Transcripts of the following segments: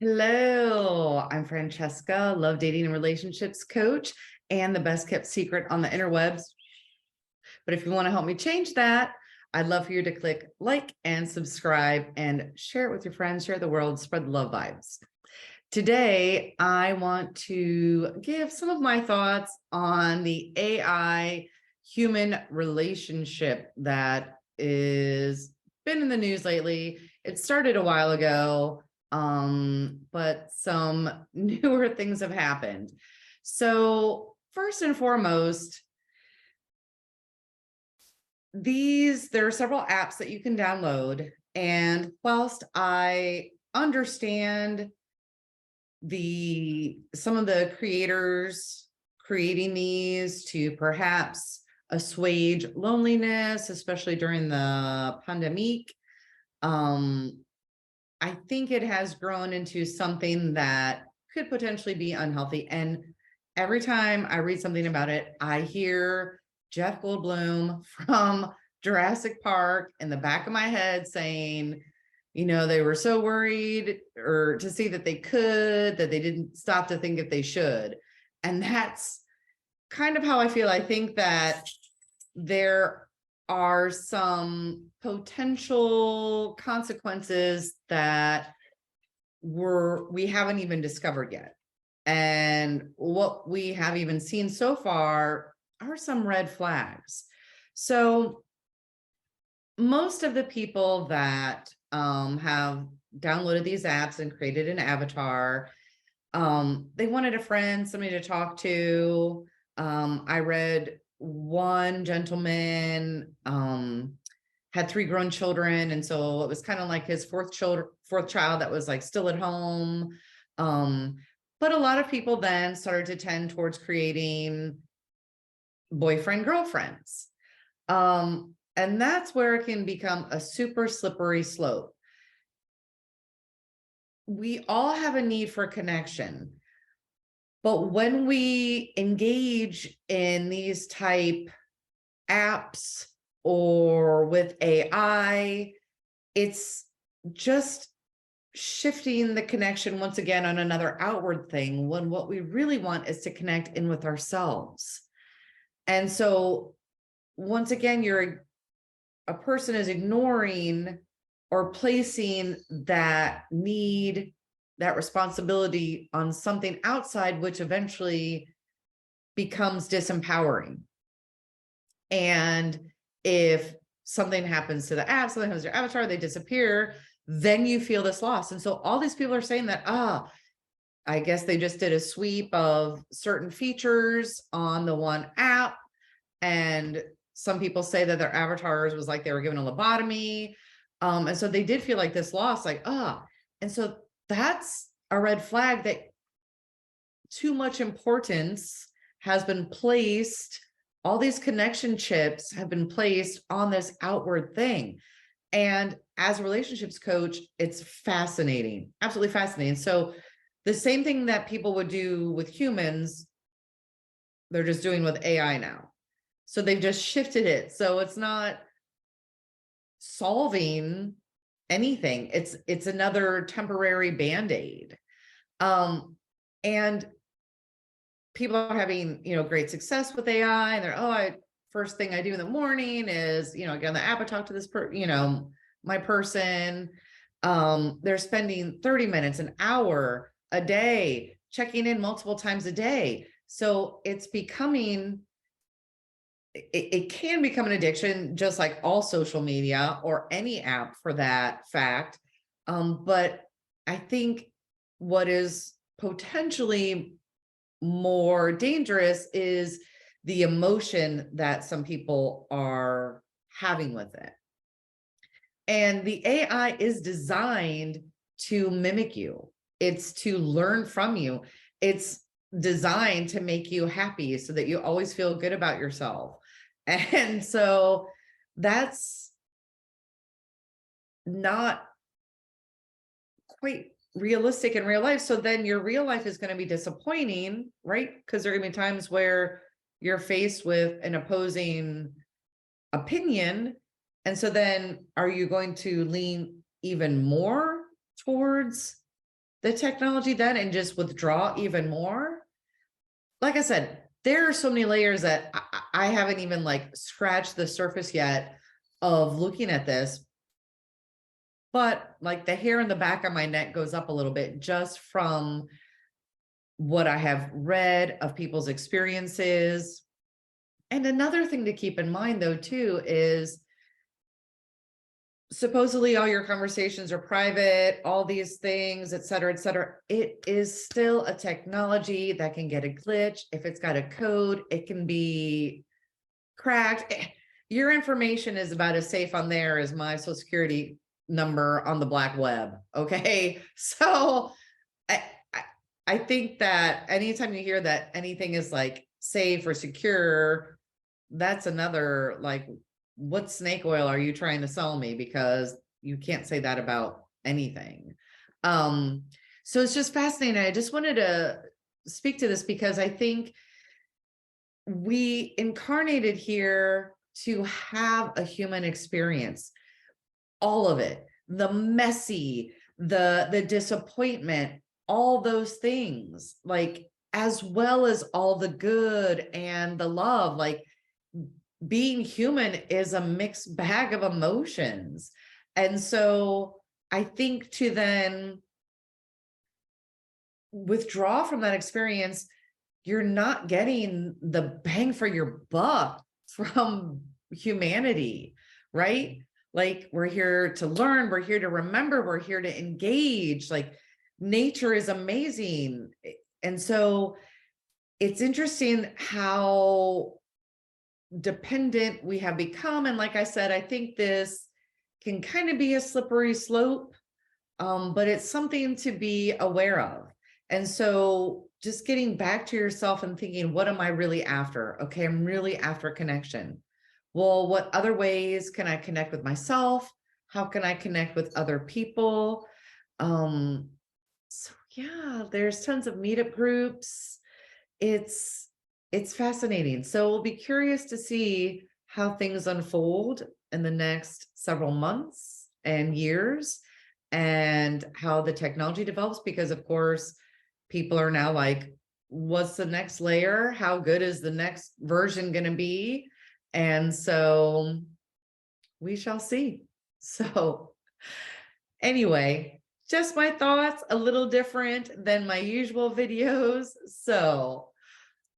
Hello, I'm Francesca, love dating and relationships coach and the best kept secret on the interwebs. But if you want to help me change that, I'd love for you to click like and subscribe and share it with your friends, share the world, spread the love vibes. Today, I want to give some of my thoughts on the AI human relationship that is been in the news lately. It started a while ago, but some newer things have happened. So first and foremost, there are several apps that you can download. And whilst I understand some of the creators creating these to perhaps assuage loneliness, especially during the pandemic, I think it has grown into something that could potentially be unhealthy. And every time I read something about it, I hear Jeff Goldblum from Jurassic Park in the back of my head saying, they were so worried or to see that that they didn't stop to think if they should. And that's kind of how I feel. I think that there are some potential consequences that we haven't even discovered yet. And what we have even seen so far are some red flags. So most of the people that have downloaded these apps and created an avatar, they wanted a friend, somebody to talk to. I read one gentleman had 3 grown children, and so it was kind of like his fourth child that was like still at home. But a lot of people then started to tend towards creating boyfriend girlfriends, and that's where it can become a super slippery slope. We all have a need for connection. But when we engage in these type apps or with AI, it's just shifting the connection once again on another outward thing, when what we really want is to connect in with ourselves. And so once again, a person is ignoring or placing that need, that responsibility on something outside, which eventually becomes disempowering. And if something happens to the app, something happens to your avatar, they disappear, then you feel this loss. And so all these people are saying that, I guess they just did a sweep of certain features on the one app. And some people say that their avatars was like they were given a lobotomy. And so they did feel like this loss, and so that's a red flag that too much importance has been placed. All these connection chips have been placed on this outward thing. And as a relationships coach, it's fascinating, absolutely fascinating. So the same thing that people would do with humans, they're just doing with AI now. So they've just shifted it. So it's not solving anything. It's another temporary Band-Aid. And people are having, great success with AI, and they're, first thing I do in the morning is, get on the app, I talk to this my person. They're spending 30 minutes, an hour a day, checking in multiple times a day. So it's becoming, it can become an addiction, just like all social media or any app for that fact. But I think what is potentially more dangerous is the emotion that some people are having with it. And the AI is designed to mimic you. It's to learn from you. It's designed to make you happy so that you always feel good about yourself. And so that's not quite realistic in real life. So then your real life is going to be disappointing, right? Because there are going to be times where you're faced with an opposing opinion. And so then are you going to lean even more towards the technology then and just withdraw even more. Like I said, there are so many layers that I haven't even like scratched the surface yet of looking at this. But like the hair in the back of my neck goes up a little bit just from what I have read of people's experiences. And another thing to keep in mind though, too, is supposedly all your conversations are private, all these things, et cetera, et cetera. It is still a technology that can get a glitch. If it's got a code, it can be cracked. Your information is about as safe on there as my social security number on the black web. Okay. So I think that anytime you hear that anything is like safe or secure, that's another like, what snake oil are you trying to sell me? Because you can't say that about anything. So it's just fascinating. I just wanted to speak to this because I think we incarnated here to have a human experience, all of it, the messy, the disappointment, all those things, like, as well as all the good and the love. Like, being human is a mixed bag of emotions. And so I think to then withdraw from that experience, you're not getting the bang for your buck from humanity, right? Like, we're here to learn, we're here to remember, we're here to engage. Like, nature is amazing. And so it's interesting how dependent we have become. And like I said, I think this can kind of be a slippery slope, but it's something to be aware of. And so just getting back to yourself and thinking, what am I really after? Okay, I'm really after connection. Well, what other ways can I connect with myself? How can I connect with other people? So yeah, there's tons of meetup groups. It's fascinating. So we'll be curious to see how things unfold in the next several months and years, and how the technology develops, because of course, people are now like, what's the next layer? How good is the next version going to be? And so we shall see. So anyway, just my thoughts, a little different than my usual videos. So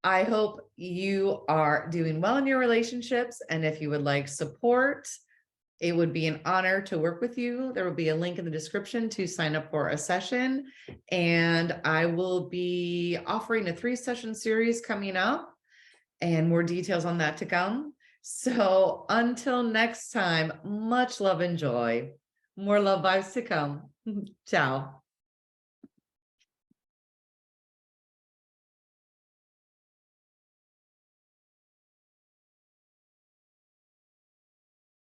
I hope you are doing well in your relationships. And if you would like support, it would be an honor to work with you. There will be a link in the description to sign up for a session. And I will be offering a 3-session series coming up, and more details on that to come. So until next time, much love and joy. More love vibes to come. Ciao.